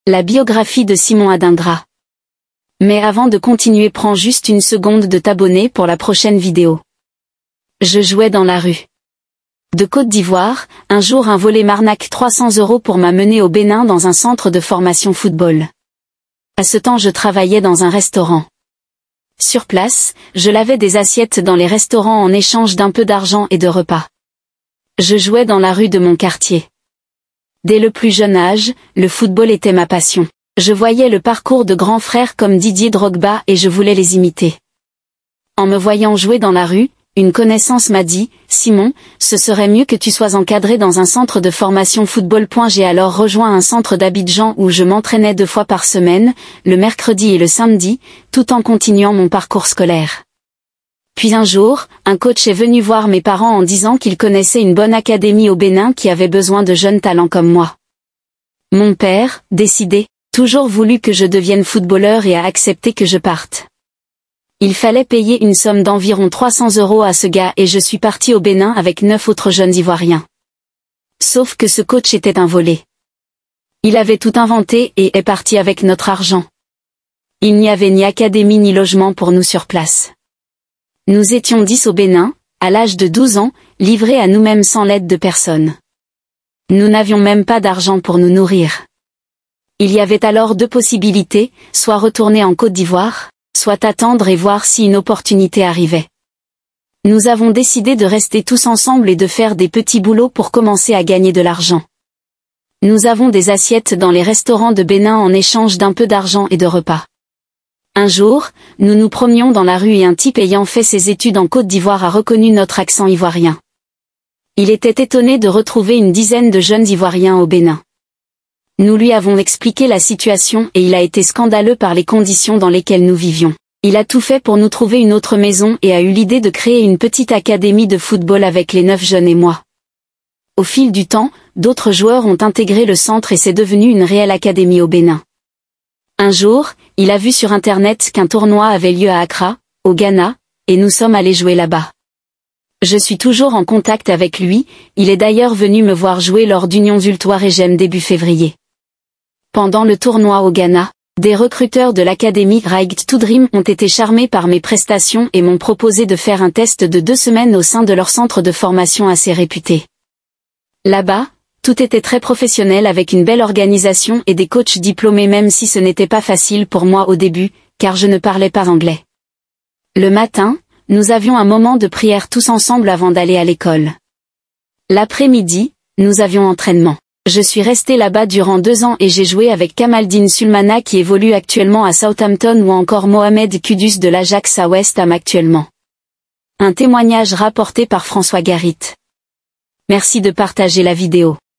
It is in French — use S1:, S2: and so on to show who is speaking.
S1: La biographie de Simon Adingra. Mais avant de continuer, prends juste une seconde de t'abonner pour la prochaine vidéo. Je jouais dans la rue. De Côte d'Ivoire, un jour un volé m'arnaque 300 € pour m'amener au Bénin dans un centre de formation football. À ce temps je travaillais dans un restaurant. Sur place, je lavais des assiettes dans les restaurants en échange d'un peu d'argent et de repas. Je jouais dans la rue de mon quartier. Dès le plus jeune âge, le football était ma passion. Je voyais le parcours de grands frères comme Didier Drogba et je voulais les imiter. En me voyant jouer dans la rue, une connaissance m'a dit « Simon, ce serait mieux que tu sois encadré dans un centre de formation football. » J'ai alors rejoint un centre d'Abidjan où je m'entraînais 2 fois par semaine, le mercredi et le samedi, tout en continuant mon parcours scolaire. Puis un jour, un coach est venu voir mes parents en disant qu'il connaissait une bonne académie au Bénin qui avait besoin de jeunes talents comme moi. Mon père, décidé, toujours voulu que je devienne footballeur et a accepté que je parte. Il fallait payer une somme d'environ 300 € à ce gars et je suis parti au Bénin avec 9 autres jeunes Ivoiriens. Sauf que ce coach était un volé. Il avait tout inventé et est parti avec notre argent. Il n'y avait ni académie ni logement pour nous sur place. Nous étions 10 au Bénin, à l'âge de 12 ans, livrés à nous-mêmes sans l'aide de personne. Nous n'avions même pas d'argent pour nous nourrir. Il y avait alors 2 possibilités, soit retourner en Côte d'Ivoire, soit attendre et voir si une opportunité arrivait. Nous avons décidé de rester tous ensemble et de faire des petits boulots pour commencer à gagner de l'argent. Nous avons des assiettes dans les restaurants de Bénin en échange d'un peu d'argent et de repas. Un jour, nous nous promenions dans la rue et un type ayant fait ses études en Côte d'Ivoire a reconnu notre accent ivoirien. Il était étonné de retrouver une dizaine de jeunes Ivoiriens au Bénin. Nous lui avons expliqué la situation et il a été scandaleux par les conditions dans lesquelles nous vivions. Il a tout fait pour nous trouver une autre maison et a eu l'idée de créer une petite académie de football avec les 9 jeunes et moi. Au fil du temps, d'autres joueurs ont intégré le centre et c'est devenu une réelle académie au Bénin. Un jour, il a vu sur internet qu'un tournoi avait lieu à Accra, au Ghana, et nous sommes allés jouer là-bas. Je suis toujours en contact avec lui, il est d'ailleurs venu me voir jouer lors d'Union Zultoir-Regem début février. Pendant le tournoi au Ghana, des recruteurs de l'académie Right to Dream ont été charmés par mes prestations et m'ont proposé de faire un test de 2 semaines au sein de leur centre de formation assez réputé. Là-bas, tout était très professionnel avec une belle organisation et des coachs diplômés même si ce n'était pas facile pour moi au début, car je ne parlais pas anglais. Le matin, nous avions un moment de prière tous ensemble avant d'aller à l'école. L'après-midi, nous avions entraînement. Je suis resté là-bas durant 2 ans et j'ai joué avec Kamaldine Sulmana qui évolue actuellement à Southampton ou encore Mohamed Kudus de l'Ajax à West Ham actuellement. Un témoignage rapporté par François Garit. Merci de partager la vidéo.